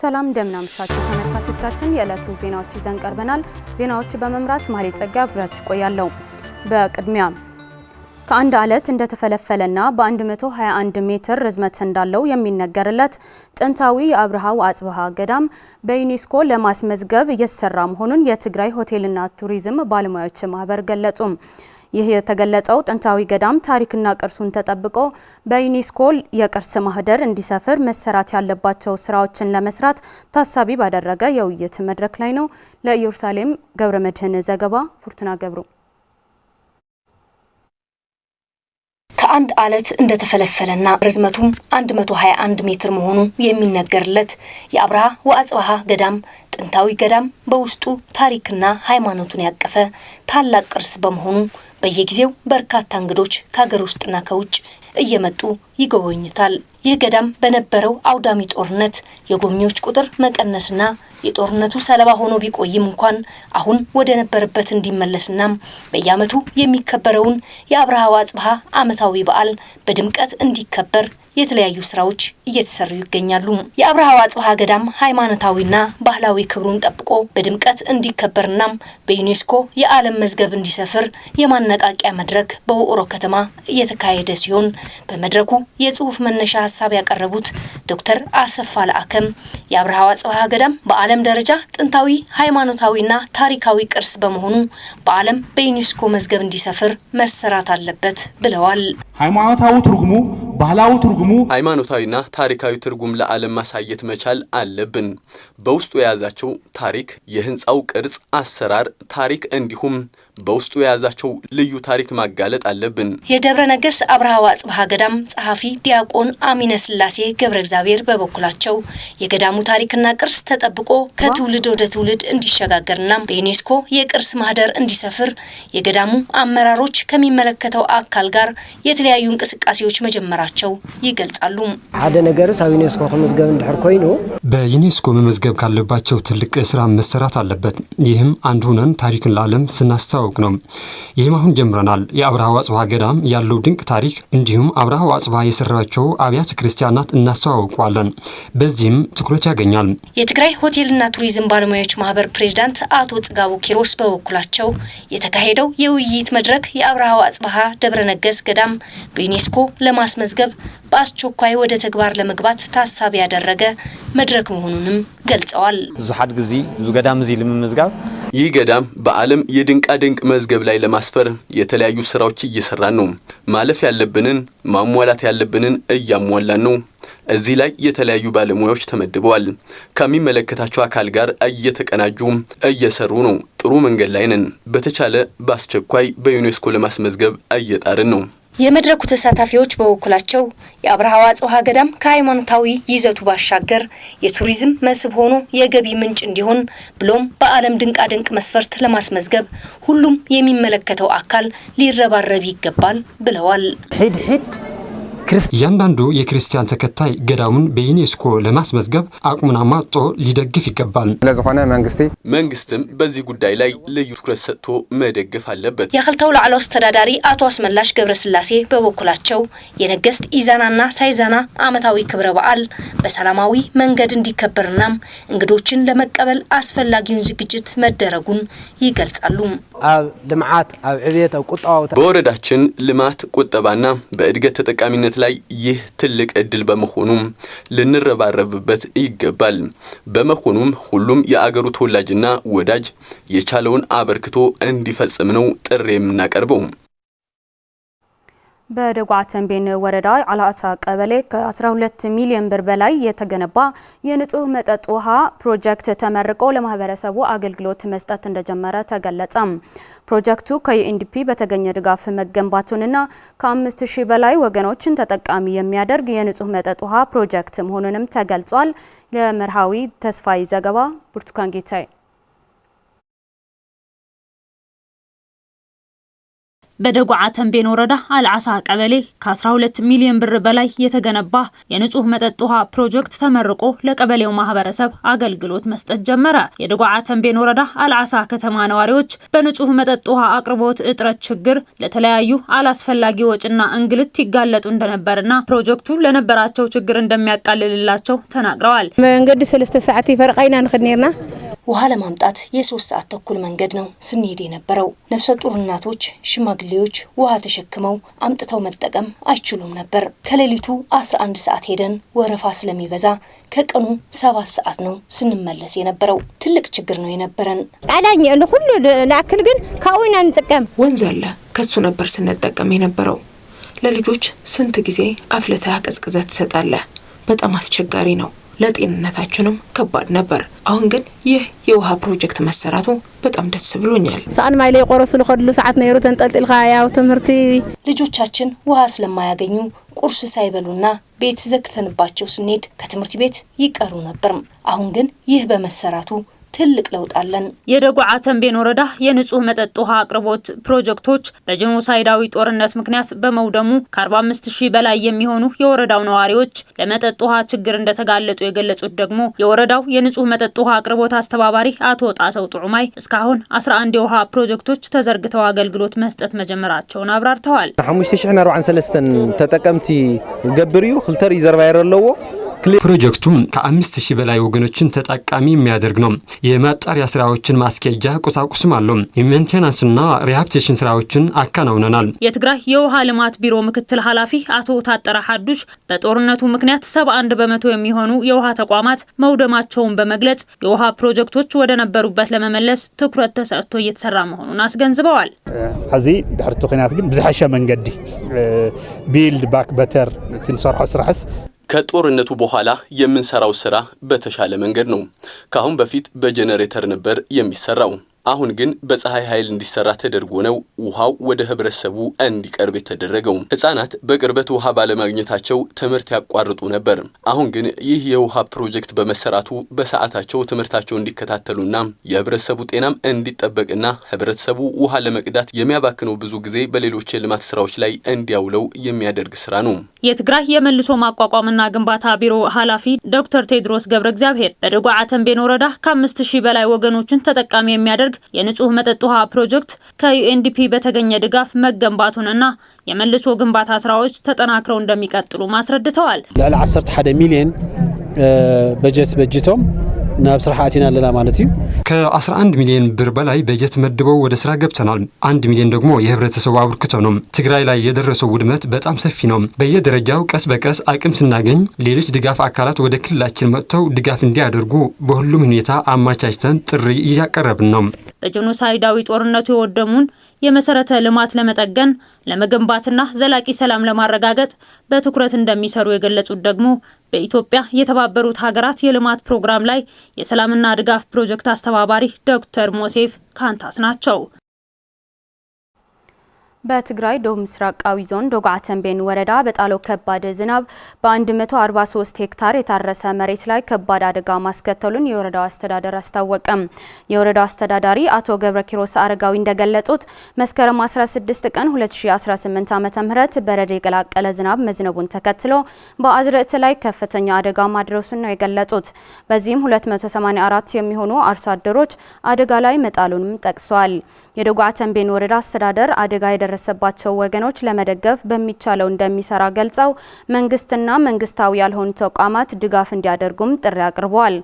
ሰላም እንደምናመሻችሁ ተመልካቾቻችን የዕለቱ ዜናዎች ይዘን ቀርበናል። ዜናዎች በመምራት ማህሌት ጸጋ አብራችሁ ቆያለሁ። በቅድሚያ ከአንድ አለት እንደተፈለፈለና በ121 ሜትር ርዝመት እንዳለው የሚነገርለት ጥንታዊ የአብርሃ ወአጽብሃ ገዳም በዩኔስኮ ለማስመዝገብ እየተሰራ መሆኑን የትግራይ ሆቴልና ቱሪዝም ባለሙያዎች ማህበር ገለጹ። ይህ የተገለጸው ጥንታዊ ገዳም ታሪክና ቅርሱን ተጠብቆ በዩኔስኮ የቅርስ ማህደር እንዲሰፍር መሰራት ያለባቸው ስራዎችን ለመስራት ታሳቢ ባደረገ የውይይት መድረክ ላይ ነው። ለኢየሩሳሌም ገብረመድህን ዘገባ ፉርቱና ገብሩ። ከአንድ አለት እንደተፈለፈለና ርዝመቱም 121 ሜትር መሆኑ የሚነገርለት የአብርሃ ወአጽብሃ ገዳም ጥንታዊ ገዳም በውስጡ ታሪክና ሃይማኖቱን ያቀፈ ታላቅ ቅርስ በመሆኑ በየጊዜው በርካታ እንግዶች ከሀገር ውስጥና ከውጭ እየመጡ ይጎበኙታል። ይህ ገዳም በነበረው አውዳሚ ጦርነት የጎብኚዎች ቁጥር መቀነስና የጦርነቱ ሰለባ ሆኖ ቢቆይም እንኳን አሁን ወደ ነበረበት እንዲመለስና በየዓመቱ የሚከበረውን የአብርሃ ወአጽብሃ ዓመታዊ በዓል በድምቀት እንዲከበር የተለያዩ ስራዎች እየተሰሩ ይገኛሉ። የአብርሃ ወአጽብሃ ገዳም ሃይማኖታዊና ባህላዊ ክብሩን ጠብቆ በድምቀት እንዲከበርና በዩኔስኮ የዓለም መዝገብ እንዲሰፍር የማነቃቂያ መድረክ በውቅሮ ከተማ እየተካሄደ ሲሆን በመድረኩ የጽሁፍ መነሻ ሀሳብ ያቀረቡት ዶክተር አሰፋ ለአከም የአብርሃ ወአጽብሃ ገዳም በዓለም ደረጃ ጥንታዊ ሃይማኖታዊና ታሪካዊ ቅርስ በመሆኑ በዓለም በዩኔስኮ መዝገብ እንዲሰፍር መሰራት አለበት ብለዋል። ሃይማኖታዊ ትርጉሙ ባህላዊ ትርጉሙ ሃይማኖታዊና ታሪካዊ ትርጉም ለዓለም ማሳየት መቻል አለብን። በውስጡ የያዛቸው ታሪክ፣ የህንጻው ቅርጽ፣ አሰራር፣ ታሪክ እንዲሁም በውስጡ የያዛቸው ልዩ ታሪክ ማጋለጥ አለብን። የደብረ ነገስ አብርሃ ወአጽብሃ ገዳም ጸሐፊ ዲያቆን አሚነ ስላሴ ገብረ እግዚአብሔር በበኩላቸው የገዳሙ ታሪክና ቅርስ ተጠብቆ ከትውልድ ወደ ትውልድ እንዲሸጋገርና በዩኔስኮ የቅርስ ማህደር እንዲሰፍር የገዳሙ አመራሮች ከሚመለከተው አካል ጋር የተለያዩ እንቅስቃሴዎች መጀመራቸው ይገልጻሉ። ሓደ ነገር ሳብ ዩኔስኮ ከመዝገብ እንድሕር ኮይኑ በዩኔስኮ መመዝገብ ካለባቸው ትልቅ ስራ መሰራት አለበት። ይህም አንድ ሆነን ታሪክን ለዓለም ስናስተዋውቅ ነው። ይህም አሁን ጀምረናል። የአብርሃ ወአጽብሃ ገዳም ያለው ድንቅ ታሪክ እንዲሁም አብርሃ ወአጽብሃ የሰራቸው አብያተ ክርስቲያናት እናስተዋውቀዋለን። በዚህም ትኩረት ያገኛል። የትግራይ ሆቴልና ቱሪዝም ባለሙያዎች ማህበር ፕሬዝዳንት አቶ ጽጋቡ ኪሮስ በበኩላቸው የተካሄደው የውይይት መድረክ የአብርሃ ወአጽብሃ ደብረ ነገስ ገዳም በዩኔስኮ ለማስመዝገብ በአስቸኳይ ወደ ተግባር ለመግባት ታሳቢ ያደረገ መድረክ መሆኑንም ገልጸዋል። ዙሓት ጊዜ ዙ ገዳም እዚ ለመመዝገብ ይህ ገዳም በዓለም የድንቃ ድንቅ መዝገብ ላይ ለማስፈር የተለያዩ ስራዎች እየሰራን ነው። ማለፍ ያለብንን ማሟላት ያለብንን እያሟላን ነው። እዚህ ላይ የተለያዩ ባለሙያዎች ተመድበዋል። ከሚመለከታቸው አካል ጋር እየተቀናጁ እየሰሩ ነው። ጥሩ መንገድ ላይ ነን። በተቻለ በአስቸኳይ በዩኔስኮ ለማስመዝገብ እየጣርን ነው። የመድረኩ ተሳታፊዎች በወኩላቸው የአብርሃ ወአጽብሃ ገዳም ከሃይማኖታዊ ይዘቱ ባሻገር የቱሪዝም መስህብ ሆኖ የገቢ ምንጭ እንዲሆን ብሎም በዓለም ድንቃ ድንቅ መስፈርት ለማስመዝገብ ሁሉም የሚመለከተው አካል ሊረባረብ ይገባል ብለዋል። ሂድ እያንዳንዱ የክርስቲያን ተከታይ ገዳሙን በዩኔስኮ ለማስመዝገብ አቅሙን አሟጦ ሊደግፍ ይገባል። ለዝኾነ መንግስትም በዚህ ጉዳይ ላይ ልዩ ትኩረት ሰጥቶ መደገፍ አለበት። የክልተው ላዕሎ አስተዳዳሪ አቶ አስመላሽ ገብረስላሴ በበኩላቸው የነገስት ኢዛናና ሳይዛና ዓመታዊ ክብረ በዓል በሰላማዊ መንገድ እንዲከበርና እንግዶችን ለመቀበል አስፈላጊውን ዝግጅት መደረጉን ይገልጻሉ። ኣብ ልማዓት ኣብ ዕብየት ኣብ ቁጠባው በወረዳችን ልማት ቁጠባና በእድገት ተጠቃሚነት ላይ ይህ ትልቅ እድል በመሆኑ ልንረባረብበት ይገባል። በመሆኑም ሁሉም የአገሩ ተወላጅና ወዳጅ የቻለውን አበርክቶ እንዲፈጽም ነው ጥሪ የምናቀርበው። በደጓ ተንቤን ወረዳ አላሳ ቀበሌ ከ12 ሚሊዮን ብር በላይ የተገነባ የንጹህ መጠጥ ውሃ ፕሮጀክት ተመርቆ ለማህበረሰቡ አገልግሎት መስጠት እንደጀመረ ተገለጸ። ፕሮጀክቱ ከዩኤንዲፒ በተገኘ ድጋፍ መገንባቱንና ከ5000 በላይ ወገኖችን ተጠቃሚ የሚያደርግ የንጹህ መጠጥ ውሃ ፕሮጀክት መሆኑንም ተገልጿል። ለመርሃዊ ተስፋይ ዘገባ ብርቱካን ጌታዬ። በደጓዓ ተንቤን ወረዳ አልዓሳ ቀበሌ ከ12 ሚሊዮን ብር በላይ የተገነባ የንጹህ መጠጥ ውሃ ፕሮጀክት ተመርቆ ለቀበሌው ማህበረሰብ አገልግሎት መስጠት ጀመረ። የደጓዓ ተንቤን ወረዳ አልዓሳ ከተማ ነዋሪዎች በንጹህ መጠጥ ውሃ አቅርቦት እጥረት ችግር ለተለያዩ አላስፈላጊ ወጭና እንግልት ይጋለጡ እንደነበርና ፕሮጀክቱ ለነበራቸው ችግር እንደሚያቃልልላቸው ተናግረዋል። መንገድ 3 ሰዓት ይፈርቀይና ንخدنيرنا ውሃ ለማምጣት የ3 ሰዓት ተኩል መንገድ ነው ስንሄድ የነበረው። ነፍሰ ጡር እናቶች፣ ሽማግሌዎች ውሃ ተሸክመው አምጥተው መጠቀም አይችሉም ነበር። ከሌሊቱ 11 ሰዓት ሄደን ወረፋ ስለሚበዛ ከቀኑ 7 ሰዓት ነው ስንመለስ የነበረው። ትልቅ ችግር ነው የነበረን። አዳኝ ለሁሉ ላክል ግን ካውና እንጠቀም ወንዝ አለ ከሱ ነበር ስንጠቀም የነበረው። ለልጆች ስንት ጊዜ አፍለታ ቀዝቅዘት ትሰጣለህ። በጣም አስቸጋሪ ነው። ለጤንነታችንም ከባድ ነበር። አሁን ግን ይህ የውሃ ፕሮጀክት መሰራቱ በጣም ደስ ብሎኛል። ሳን ማይሌ ቆረሱ ለኸድሉ ሰዓት ነይሩ ተንጠልጥልካ ያው ትምርቲ ልጆቻችን ውሃ ስለማያገኙ ቁርስ ሳይበሉና ቤት ዘግተንባቸው ስንሄድ ከትምህርት ቤት ይቀሩ ነበር። አሁን ግን ይህ በመሰራቱ ትልቅ ለውጥ አለን። የደጓዓ ተንቤን ወረዳ የንጹህ መጠጥ ውሃ አቅርቦት ፕሮጀክቶች በጄኖሳይዳዊ ጦርነት ምክንያት በመውደሙ ከ45000 በላይ የሚሆኑ የወረዳው ነዋሪዎች ለመጠጥ ውሃ ችግር እንደተጋለጡ የገለጹት ደግሞ የወረዳው የንጹህ መጠጥ ውሃ አቅርቦት አስተባባሪ አቶ ጣሰው ጡዑማይ እስካሁን 11 የውሃ ፕሮጀክቶች ተዘርግተው አገልግሎት መስጠት መጀመራቸውን አብራርተዋል። 5043 ተጠቀምቲ ገብርዩ 2 ሪዘርቫየር አለው። ፕሮጀክቱም ከ5000 በላይ ወገኖችን ተጠቃሚ የሚያደርግ ነው። የማጣሪያ ስራዎችን ማስኬጃ ቁሳቁስም አለው። የሜንቴናንስና ሪሃብቴሽን ስራዎችን አከናውነናል። የትግራይ የውሃ ልማት ቢሮ ምክትል ኃላፊ አቶ ታጠራ ሐዱሽ በጦርነቱ ምክንያት 71% የሚሆኑ የውሃ ተቋማት መውደማቸውን በመግለጽ የውሃ ፕሮጀክቶች ወደ ነበሩበት ለመመለስ ትኩረት ተሰጥቶ እየተሰራ መሆኑን አስገንዝበዋል። እዚ ድሕርቲ ኹናት ግን ብዝሓሸ መንገዲ ቢልድ ባክ በተር ትንሰርሖ ስራሕስ ከጦርነቱ በኋላ የምንሰራው ስራ በተሻለ መንገድ ነው። ካሁን በፊት በጄነሬተር ነበር የሚሰራው። አሁን ግን በፀሐይ ኃይል እንዲሰራ ተደርጎ ነው ውሃው ወደ ህብረተሰቡ እንዲቀርብ የተደረገው። ህፃናት በቅርበት ውሃ ባለማግኘታቸው ትምህርት ያቋርጡ ነበር። አሁን ግን ይህ የውሃ ፕሮጀክት በመሰራቱ በሰዓታቸው ትምህርታቸው እንዲከታተሉና የህብረተሰቡ ጤናም እንዲጠበቅና ህብረተሰቡ ውሃ ለመቅዳት የሚያባክነው ብዙ ጊዜ በሌሎች የልማት ስራዎች ላይ እንዲያውለው የሚያደርግ ስራ ነው። የትግራይ የመልሶ ማቋቋምና ግንባታ ቢሮ ኃላፊ ዶክተር ቴድሮስ ገብረ እግዚአብሔር በደጓዓ ተንቤን ወረዳ ከ5000 በላይ ወገኖችን ተጠቃሚ የሚያደርግ የንጹህ መጠጥ ውሃ ፕሮጀክት ከዩኤንዲፒ በተገኘ ድጋፍ መገንባቱንና የመልሶ ግንባታ ስራዎች ተጠናክረው እንደሚቀጥሉ ማስረድተዋል። ለ11 ሚሊዮን በጀቶም ናብ ስራሓቲና ለላ ማለት እዩ። ከ11 ሚሊዮን ብር በላይ በጀት መድበው ወደ ስራ ገብተናል። 1 ሚሊዮን ደግሞ የህብረተሰቡ አብርክቶ ነው። ትግራይ ላይ የደረሰው ውድመት በጣም ሰፊ ነው። በየደረጃው ቀስ በቀስ አቅም ስናገኝ ሌሎች ድጋፍ አካላት ወደ ክልላችን መጥተው ድጋፍ እንዲያደርጉ በሁሉም ሁኔታ አማቻችተን ጥሪ እያቀረብን ነው። በጄኖሳይዳዊ ጦርነቱ የወደሙን የመሰረተ ልማት ለመጠገን ለመገንባትና ዘላቂ ሰላም ለማረጋገጥ በትኩረት እንደሚሰሩ የገለጹት ደግሞ በኢትዮጵያ የተባበሩት ሀገራት የልማት ፕሮግራም ላይ የሰላምና ድጋፍ ፕሮጀክት አስተባባሪ ዶክተር ሞሴፍ ካንታስ ናቸው። በትግራይ ደቡብ ምስራቃዊ ዞን ደጓዓ ተንቤን ወረዳ በጣለው ከባድ ዝናብ በ143 ሄክታር የታረሰ መሬት ላይ ከባድ አደጋ ማስከተሉን የወረዳው አስተዳደር አስታወቀም። የወረዳው አስተዳዳሪ አቶ ገብረ ኪሮስ አረጋዊ እንደገለጹት መስከረም 16 ቀን 2018 ዓ.ም በረድ የቀላቀለ ዝናብ መዝነቡን ተከትሎ በአዝርዕት ላይ ከፍተኛ አደጋ ማድረሱን ነው የገለጹት። በዚህም 284 የሚሆኑ አርሶ አደሮች አደጋ ላይ መጣሉንም ጠቅሷል። የደጓዓ ተንቤን ወረዳ አስተዳደር አደጋ የደረሰባቸው ወገኖች ለመደገፍ በሚቻለው እንደሚሰራ ገልጸው መንግስትና መንግስታዊ ያልሆኑ ተቋማት ድጋፍ እንዲያደርጉም ጥሪ አቅርበዋል።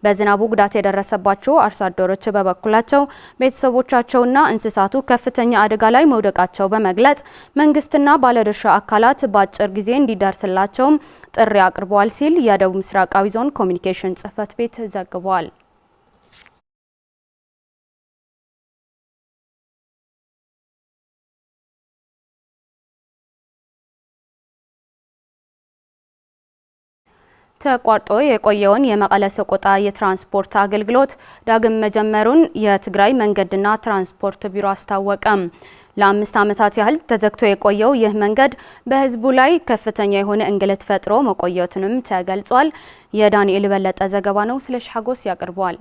በዝናቡ ጉዳት የደረሰባቸው አርሶ አደሮች በበኩላቸው ቤተሰቦቻቸውና እንስሳቱ ከፍተኛ አደጋ ላይ መውደቃቸው በመግለጽ መንግስትና ባለድርሻ አካላት በአጭር ጊዜ እንዲደርስላቸውም ጥሪ አቅርበዋል ሲል የደቡብ ምስራቃዊ ዞን ኮሚኒኬሽን ጽህፈት ቤት ዘግቧል። ተቋርጦ የቆየውን የመቀለ ሰቆጣ የትራንስፖርት አገልግሎት ዳግም መጀመሩን የትግራይ መንገድና ትራንስፖርት ቢሮ አስታወቀም። ለ5 ዓመታት ያህል ተዘግቶ የቆየው ይህ መንገድ በህዝቡ ላይ ከፍተኛ የሆነ እንግልት ፈጥሮ መቆየቱንም ተገልጿል። የዳንኤል በለጠ ዘገባ ነው። ስለሽ ሐጎስ ያቀርበዋል።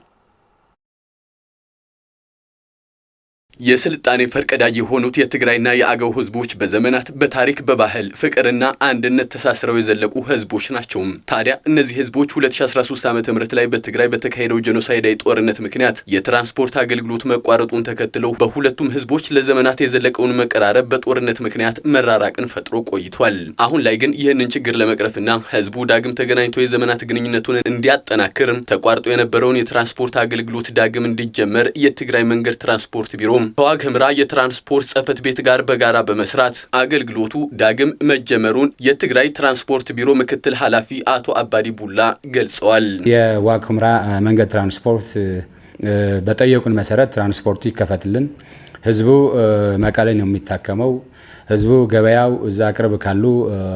የስልጣኔ ፈርቀዳጅ የሆኑት የትግራይና የአገው ህዝቦች በዘመናት በታሪክ በባህል ፍቅርና አንድነት ተሳስረው የዘለቁ ህዝቦች ናቸው። ታዲያ እነዚህ ህዝቦች 2013 ዓ.ም ላይ በትግራይ በተካሄደው ጄኖሳይዳዊ ጦርነት ምክንያት የትራንስፖርት አገልግሎት መቋረጡን ተከትለው በሁለቱም ህዝቦች ለዘመናት የዘለቀውን መቀራረብ በጦርነት ምክንያት መራራቅን ፈጥሮ ቆይቷል። አሁን ላይ ግን ይህንን ችግር ለመቅረፍና ህዝቡ ዳግም ተገናኝቶ የዘመናት ግንኙነቱን እንዲያጠናክር ተቋርጦ የነበረውን የትራንስፖርት አገልግሎት ዳግም እንዲጀመር የትግራይ መንገድ ትራንስፖርት ቢሮ ከዋግ ኽምራ የትራንስፖርት ጽሕፈት ቤት ጋር በጋራ በመስራት አገልግሎቱ ዳግም መጀመሩን የትግራይ ትራንስፖርት ቢሮ ምክትል ኃላፊ አቶ አባዲ ቡላ ገልጸዋል። የዋግ ኽምራ መንገድ ትራንስፖርት በጠየቁን መሰረት ትራንስፖርቱ ይከፈትልን፣ ህዝቡ መቀሌ ነው የሚታከመው፣ ህዝቡ ገበያው እዛ ቅርብ ካሉ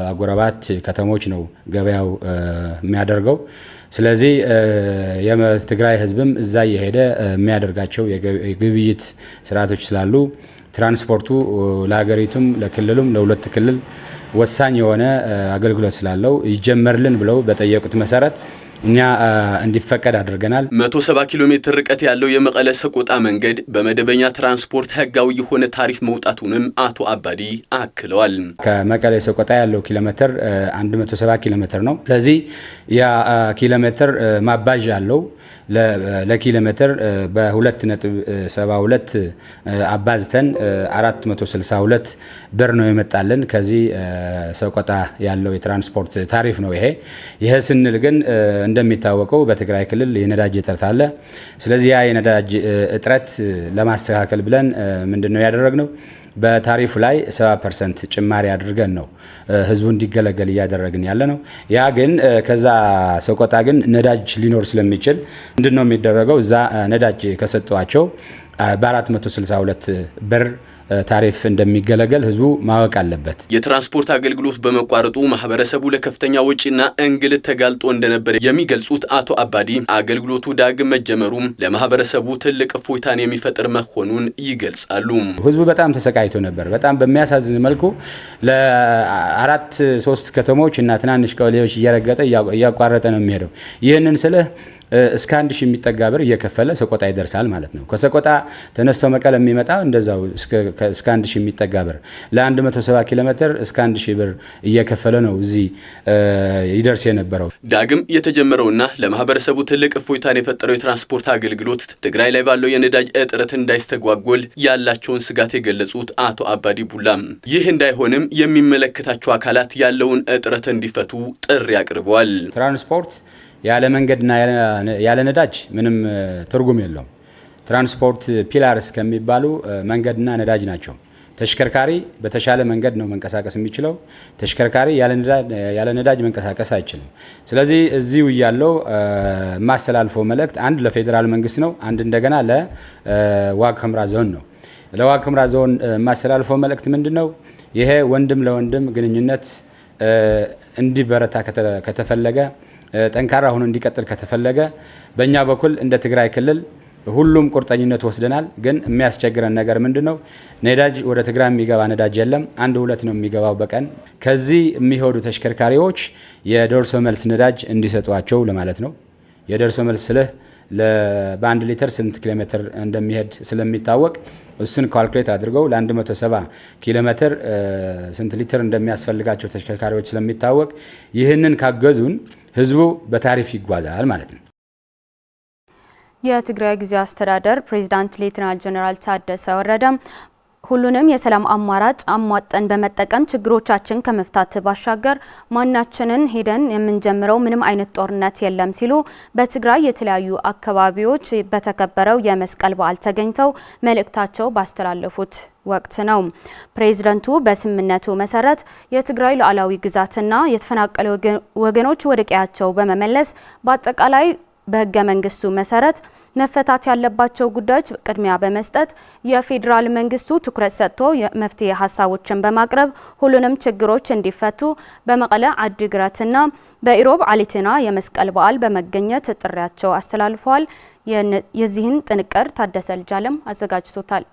አጎራባች ከተሞች ነው ገበያው የሚያደርገው። ስለዚህ የትግራይ ህዝብም እዛ እየሄደ የሚያደርጋቸው የግብይት ስርዓቶች ስላሉ ትራንስፖርቱ ለሀገሪቱም ለክልሉም ለሁለት ክልል ወሳኝ የሆነ አገልግሎት ስላለው ይጀመርልን ብለው በጠየቁት መሰረት እኛ እንዲፈቀድ አድርገናል። 170 ኪሎ ሜትር ርቀት ያለው የመቀለ ሰቆጣ መንገድ በመደበኛ ትራንስፖርት ህጋዊ የሆነ ታሪፍ መውጣቱንም አቶ አባዲ አክለዋል። ከመቀለ ሰቆጣ ያለው ኪሎ ሜትር 170 ኪሎ ሜትር ነው። ስለዚህ ያ ኪሎ ሜትር ማባዣ አለው። ለኪሎ ሜትር በ2.72 አባዝተን 462 ብር ነው የመጣልን። ከዚህ ሰቆጣ ያለው የትራንስፖርት ታሪፍ ነው ይሄ ስንል ግን እንደሚታወቀው በትግራይ ክልል የነዳጅ እጥረት አለ። ስለዚህ ያ የነዳጅ እጥረት ለማስተካከል ብለን ምንድነው ያደረግነው? በታሪፉ ላይ 70% ጭማሪ አድርገን ነው ህዝቡ እንዲገለገል እያደረግን ያለ ነው። ያ ግን ከዛ ሰቆጣ ግን ነዳጅ ሊኖር ስለሚችል ምንድነው የሚደረገው? እዛ ነዳጅ ከሰጠዋቸው በ462 ብር ታሪፍ እንደሚገለገል ህዝቡ ማወቅ አለበት። የትራንስፖርት አገልግሎት በመቋረጡ ማህበረሰቡ ለከፍተኛ ወጪና እንግልት ተጋልጦ እንደነበር የሚገልጹት አቶ አባዲ አገልግሎቱ ዳግም መጀመሩም ለማህበረሰቡ ትልቅ እፎይታን የሚፈጥር መሆኑን ይገልጻሉ። ህዝቡ በጣም ተሰቃይቶ ነበር። በጣም በሚያሳዝን መልኩ ለ3 ከተሞች እና ትናንሽ ቀበሌዎች እየረገጠ እያቋረጠ ነው የሚሄደው። ይህንን ስልህ እስከ 1000 የሚጠጋ ብር እየከፈለ ሰቆጣ ይደርሳል ማለት ነው። ከሰቆጣ ተነስቶ መቀለ የሚመጣው እንደዛው እስከ 1000 የሚጠጋ ብር ለ170 ኪሎ ሜትር እስከ 1000 ብር እየከፈለ ነው እዚህ ይደርስ የነበረው። ዳግም የተጀመረውና ለማህበረሰቡ ትልቅ እፎይታን የፈጠረው የትራንስፖርት አገልግሎት ትግራይ ላይ ባለው የነዳጅ እጥረት እንዳይስተጓጎል ያላቸውን ስጋት የገለጹት አቶ አባዲ ቡላም ይህ እንዳይሆንም የሚመለከታቸው አካላት ያለውን እጥረት እንዲፈቱ ጥሪ አቅርበዋል። ትራንስፖርት ያለ መንገድና ያለ ነዳጅ ምንም ትርጉም የለውም። ትራንስፖርት ፒላርስ ከሚባሉ መንገድና ነዳጅ ናቸው። ተሽከርካሪ በተሻለ መንገድ ነው መንቀሳቀስ የሚችለው። ተሽከርካሪ ያለ ነዳጅ መንቀሳቀስ አይችልም። ስለዚህ እዚሁ ያለው ማስተላልፈው መልእክት አንድ ለፌዴራል መንግስት ነው፣ አንድ እንደገና ለዋግ ኽምራ ዞን ነው። ለዋግ ኽምራ ዞን ማስተላልፈው መልእክት ምንድነው? ይሄ ወንድም ለወንድም ግንኙነት እንዲበረታ ከተፈለገ ጠንካራ ሆኖ እንዲቀጥል ከተፈለገ በእኛ በኩል እንደ ትግራይ ክልል ሁሉም ቁርጠኝነት ወስደናል። ግን የሚያስቸግረን ነገር ምንድነው? ነዳጅ ወደ ትግራይ የሚገባ ነዳጅ የለም። 1-2 ነው የሚገባው በቀን። ከዚህ የሚሄዱ ተሽከርካሪዎች የደርሶ መልስ ነዳጅ እንዲሰጧቸው ለማለት ነው። የደርሶ መልስ ስልህ በ1 ሊትር ስንት ኪሎ ሜትር እንደሚሄድ ስለሚታወቅ እሱን ካልኩሌት አድርገው ለ170 ኪሎ ሜትር ስንት ሊትር እንደሚያስፈልጋቸው ተሽከርካሪዎች ስለሚታወቅ ይህንን ካገዙን ህዝቡ በታሪፍ ይጓዛል ማለት ነው። የትግራይ ጊዜያዊ አስተዳደር ፕሬዝዳንት ሌተናል ጀነራል ታደሰ ወረደ ሁሉንም የሰላም አማራጭ አሟጠን በመጠቀም ችግሮቻችን ከመፍታት ባሻገር ማናችንን ሄደን የምንጀምረው ምንም አይነት ጦርነት የለም ሲሉ በትግራይ የተለያዩ አካባቢዎች በተከበረው የመስቀል በዓል ተገኝተው መልእክታቸው ባስተላለፉት ወቅት ነው። ፕሬዝዳንቱ በስምምነቱ መሰረት የትግራይ ሉዓላዊ ግዛትና የተፈናቀሉ ወገኖች ወደ ቀያቸው በመመለስ በአጠቃላይ በህገ መንግስቱ መሰረት መፈታት ያለባቸው ጉዳዮች ቅድሚያ በመስጠት የፌዴራል መንግስቱ ትኩረት ሰጥቶ የመፍትሄ ሀሳቦችን በማቅረብ ሁሉንም ችግሮች እንዲፈቱ በመቀለ አዲግራትና በኢሮብ ዓሊትና የመስቀል በዓል በመገኘት ጥሪያቸው አስተላልፈዋል። የዚህን ጥንቅር ታደሰ ልጃለም አዘጋጅቶታል።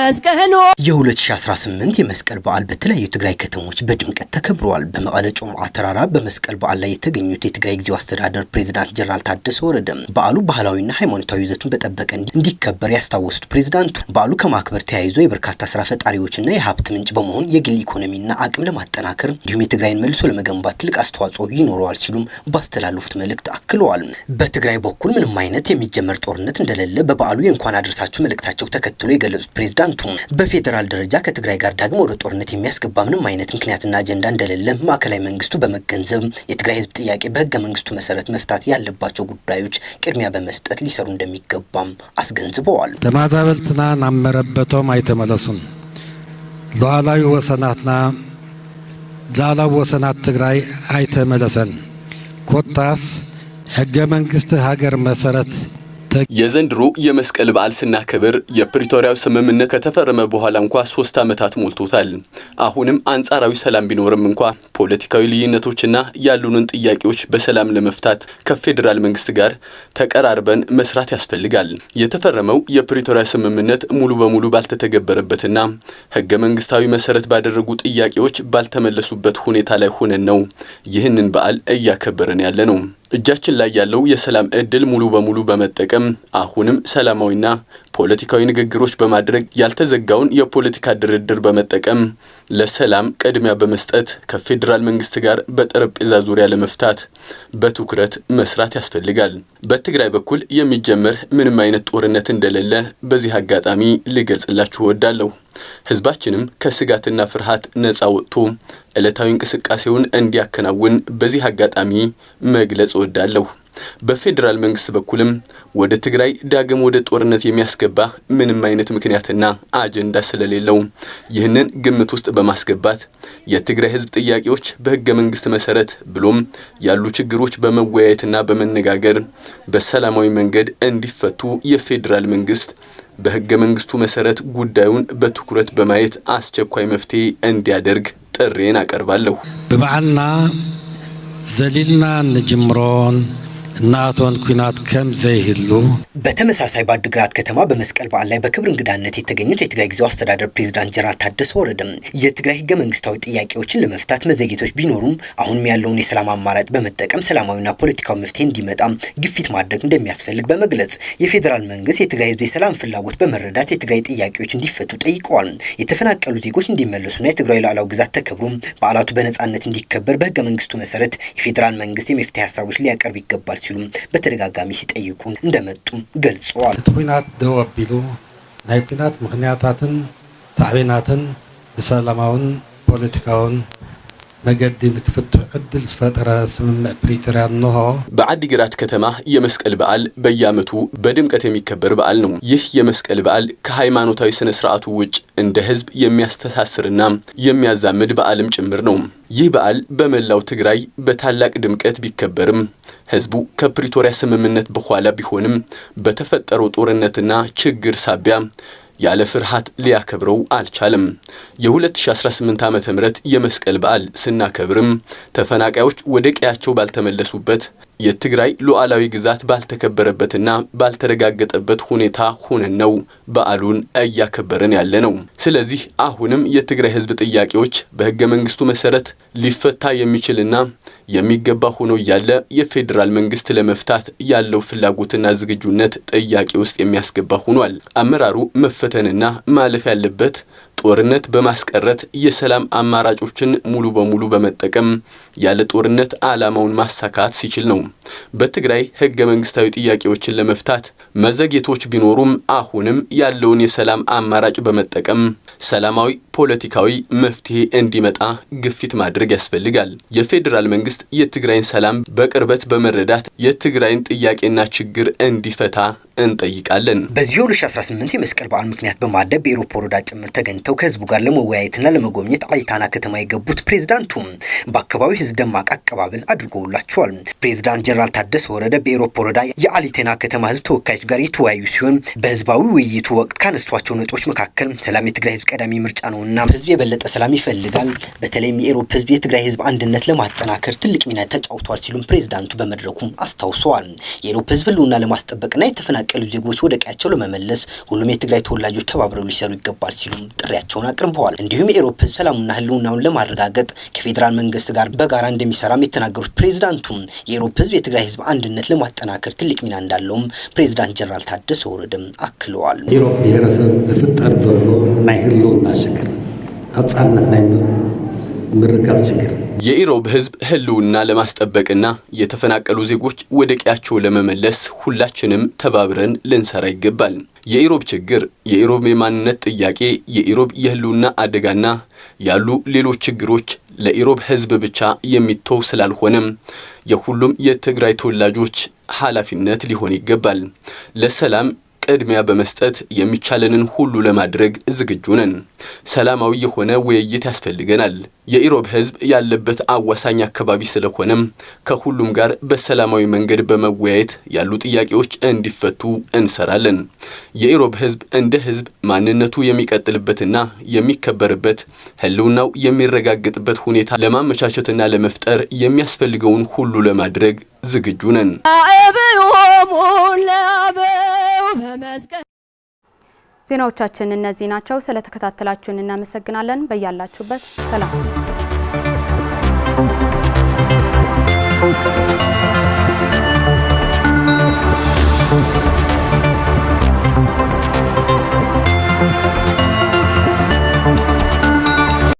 መስቀሉ የ2018 የመስቀል በዓል በተለያዩ ትግራይ ከተሞች በድምቀት ተከብሯል። በመቀለ ጮምዓ ተራራ በመስቀል በዓል ላይ የተገኙት የትግራይ ጊዜያዊ አስተዳደር ፕሬዝዳንት ጀነራል ታደሰ ወረደ በዓሉ ባህላዊና ሃይማኖታዊ ይዘቱን በጠበቀ እንዲከበር ያስታወሱት ፕሬዝዳንቱ በዓሉ ከማክበር ተያይዞ የበርካታ ስራ ፈጣሪዎችና የሀብት ምንጭ በመሆን የግል ኢኮኖሚና አቅም ለማጠናከር እንዲሁም የትግራይን መልሶ ለመገንባት ትልቅ አስተዋጽኦ ይኖረዋል ሲሉም ባስተላለፉት መልእክት አክለዋል። በትግራይ በኩል ምንም አይነት የሚጀመር ጦርነት እንደሌለ በበዓሉ የእንኳን አደረሳችሁ መልእክታቸው ተከትሎ የገለጹት ፕሬዝዳንቱ በፌደራል ደረጃ ከትግራይ ጋር ዳግም ወደ ጦርነት የሚያስገባ ምንም አይነት ምክንያትና አጀንዳ እንደሌለ ማዕከላዊ መንግስቱ በመገንዘብ የትግራይ ህዝብ ጥያቄ በህገ መንግስቱ መሰረት መፍታት ያለባቸው ጉዳዮች ቅድሚያ በመስጠት ሊሰሩ እንደሚገባም አስገንዝበዋል። ተማዛበልትና ናመረበቶም አይተመለሱን ሉዓላዊ ወሰናት ትግራይ አይተመለሰን ኮታስ ህገ መንግስት ሀገር መሰረት የዘንድሮ የመስቀል በዓል ስናከብር የፕሪቶሪያው ስምምነት ከተፈረመ በኋላ እንኳ 3 ዓመታት ሞልቶታል። አሁንም አንጻራዊ ሰላም ቢኖርም እንኳ ፖለቲካዊ ልዩነቶችና ያሉንን ጥያቄዎች በሰላም ለመፍታት ከፌደራል መንግስት ጋር ተቀራርበን መስራት ያስፈልጋል። የተፈረመው የፕሪቶሪያ ስምምነት ሙሉ በሙሉ ባልተተገበረበትና ህገ መንግስታዊ መሰረት ባደረጉ ጥያቄዎች ባልተመለሱበት ሁኔታ ላይ ሆነን ነው ይህንን በዓል እያከበረን ያለ ነው። እጃችን ላይ ያለው የሰላም እድል ሙሉ በሙሉ በመጠቀም አሁንም ሰላማዊና ፖለቲካዊ ንግግሮች በማድረግ ያልተዘጋውን የፖለቲካ ድርድር በመጠቀም ለሰላም ቅድሚያ በመስጠት ከፌደራል መንግስት ጋር በጠረጴዛ ዙሪያ ለመፍታት በትኩረት መስራት ያስፈልጋል። በትግራይ በኩል የሚጀመር ምንም አይነት ጦርነት እንደሌለ በዚህ አጋጣሚ ልገልጽላችሁ እወዳለሁ። ህዝባችንም ከስጋትና ፍርሃት ነፃ ወጥቶ ዕለታዊ እንቅስቃሴውን እንዲያከናውን በዚህ አጋጣሚ መግለጽ እወዳለሁ። በፌደራል መንግስት በኩልም ወደ ትግራይ ዳግም ወደ ጦርነት የሚያስገባ ምንም አይነት ምክንያትና አጀንዳ ስለሌለው ይህንን ግምት ውስጥ በማስገባት የትግራይ ህዝብ ጥያቄዎች በህገ መንግስት መሰረት ብሎም ያሉ ችግሮች በመወያየትና በመነጋገር በሰላማዊ መንገድ እንዲፈቱ የፌደራል መንግስት በህገ መንግስቱ መሰረት ጉዳዩን በትኩረት በማየት አስቸኳይ መፍትሄ እንዲያደርግ ጥሬን አቀርባለሁ። በበዓልና ዘሊልና ንጅምሮን እናቶን ኩናት ከም ዘይህሉ በተመሳሳይ በአድግራት ከተማ በመስቀል በዓል ላይ በክብር እንግዳነት የተገኙት የትግራይ ጊዜያዊ አስተዳደር ፕሬዝዳንት ጀነራል ታደሰ ወረደ የትግራይ ህገ መንግስታዊ ጥያቄዎችን ለመፍታት መዘግየቶች ቢኖሩም አሁንም ያለውን የሰላም አማራጭ በመጠቀም ሰላማዊና ፖለቲካዊ መፍትሄ እንዲመጣ ግፊት ማድረግ እንደሚያስፈልግ በመግለጽ የፌደራል መንግስት የትግራይ ህዝብ የሰላም ፍላጎት በመረዳት የትግራይ ጥያቄዎች እንዲፈቱ ጠይቀዋል። የተፈናቀሉ ዜጎች እንዲመለሱና የትግራይ ሉዓላዊ ግዛት ተከብሮ በዓላቱ በነጻነት እንዲከበር በህገ መንግስቱ መሰረት የፌደራል መንግስት የመፍትሄ ሀሳቦች ሊያቀርብ ይገባል ሲሉ በተደጋጋሚ ሲጠይቁ እንደመጡ ገልጸዋል። ኩናት ደው አቢሉ ናይ ኩናት ምክንያታትን ሳዕቤናትን በሰላማውን ፖለቲካውን መገድን ክፍትሕ ዕድል ዝፈጠረ ስምምዕ ፕሪቶሪያ እንሆ። በአዲግራት ከተማ የመስቀል በዓል በየዓመቱ በድምቀት የሚከበር በዓል ነው። ይህ የመስቀል በዓል ከሃይማኖታዊ ስነ ስርዓቱ ውጭ እንደ ህዝብ የሚያስተሳስርና የሚያዛምድ በዓልም ጭምር ነው። ይህ በዓል በመላው ትግራይ በታላቅ ድምቀት ቢከበርም ህዝቡ ከፕሪቶሪያ ስምምነት በኋላ ቢሆንም በተፈጠረው ጦርነትና ችግር ሳቢያ ያለ ፍርሃት ሊያከብረው አልቻለም። የ2018 ዓመተ ምህረት የመስቀል በዓል ስናከብርም ተፈናቃዮች ወደ ቀያቸው ባልተመለሱበት የትግራይ ሉዓላዊ ግዛት ባልተከበረበትና ባልተረጋገጠበት ሁኔታ ሆነን ነው በዓሉን እያከበረን ያለ ነው። ስለዚህ አሁንም የትግራይ ህዝብ ጥያቄዎች በህገ መንግስቱ መሰረት ሊፈታ የሚችልና የሚገባ ሆኖ ያለ የፌደራል መንግስት ለመፍታት ያለው ፍላጎትና ዝግጁነት ጥያቄ ውስጥ የሚያስገባ ሆኗል። አመራሩ መፈተንና ማለፍ ያለበት ጦርነት በማስቀረት የሰላም አማራጮችን ሙሉ በሙሉ በመጠቀም ያለ ጦርነት ዓላማውን ማሳካት ሲችል ነው። በትግራይ ህገ መንግስታዊ ጥያቄዎችን ለመፍታት መዘግየቶች ቢኖሩም አሁንም ያለውን የሰላም አማራጭ በመጠቀም ሰላማዊ ፖለቲካዊ መፍትሄ እንዲመጣ ግፊት ማድረግ ያስፈልጋል። የፌደራል መንግስት የትግራይን ሰላም በቅርበት በመረዳት የትግራይን ጥያቄና ችግር እንዲፈታ እንጠይቃለን። በዚህ 2018 የመስቀል በዓል ምክንያት በማድረግ በኢሮብ ወረዳ ጭምር ተገኝተው ተገኝተው ከህዝቡ ጋር ለመወያየትና ለመጎብኘት አይታና ከተማ የገቡት ፕሬዝዳንቱ በአካባቢው ህዝብ ደማቅ አቀባበል አድርገውላቸዋል። ፕሬዝዳንት ጀነራል ታደሰ ወረደ በኢሮብ ወረዳ የአሊቴና ከተማ ህዝብ ተወካዮች ጋር የተወያዩ ሲሆን በህዝባዊ ውይይቱ ወቅት ካነሷቸው ነጥቦች መካከል ሰላም የትግራይ ህዝብ ቀዳሚ ምርጫ ነውና ህዝብ የበለጠ ሰላም ይፈልጋል፣ በተለይም የኢሮብ ህዝብ የትግራይ ህዝብ አንድነት ለማጠናከር ትልቅ ሚና ተጫውቷል ሲሉም ፕሬዝዳንቱ በመድረኩ አስታውሰዋል። የኢሮብ ህዝብ ህልውና ለማስጠበቅና የተፈናቀሉ ዜጎች ወደ ቀያቸው ለመመለስ ሁሉም የትግራይ ተወላጆች ተባብረው ሊሰሩ ይገባል ሲሉም ጥሪያቸውን አቅርበዋል። እንዲሁም የኢሮብ ህዝብ ሰላሙና ህልውናውን ለማረጋገጥ ከፌዴራል መንግስት ጋር በጋራ እንደሚሰራም የተናገሩት ፕሬዝዳንቱ የኢሮብ ህዝብ የትግራይ ህዝብ አንድነት ለማጠናከር ትልቅ ሚና እንዳለውም ፕሬዝዳንት ጀነራል ታደሰ ወረደም አክለዋል። ኢሮብ ብሔረሰብ ዝፍጠር ዘሎ ናይ ህልውና ችግር አጻነት ናይ ምርጋት ችግር የኢሮብ ህዝብ ህልውና ለማስጠበቅና የተፈናቀሉ ዜጎች ወደ ቀያቸው ለመመለስ ሁላችንም ተባብረን ልንሰራ ይገባል። የኢሮብ ችግር፣ የኢሮብ የማንነት ጥያቄ፣ የኢሮብ የህልውና አደጋና ያሉ ሌሎች ችግሮች ለኢሮብ ህዝብ ብቻ የሚተው ስላልሆነም የሁሉም የትግራይ ተወላጆች ኃላፊነት ሊሆን ይገባል። ለሰላም ቅድሚያ በመስጠት የሚቻለንን ሁሉ ለማድረግ ዝግጁ ነን። ሰላማዊ የሆነ ውይይት ያስፈልገናል። የኢሮብ ህዝብ ያለበት አዋሳኝ አካባቢ ስለሆነም ከሁሉም ጋር በሰላማዊ መንገድ በመወያየት ያሉ ጥያቄዎች እንዲፈቱ እንሰራለን። የኢሮብ ህዝብ እንደ ህዝብ ማንነቱ የሚቀጥልበትና የሚከበርበት ህልውናው የሚረጋገጥበት ሁኔታ ለማመቻቸትና ለመፍጠር የሚያስፈልገውን ሁሉ ለማድረግ ዝግጁ ነን። ዜናዎቻችን እነዚህ ናቸው። ስለተከታተላችሁን እናመሰግናለን። በያላችሁበት ሰላም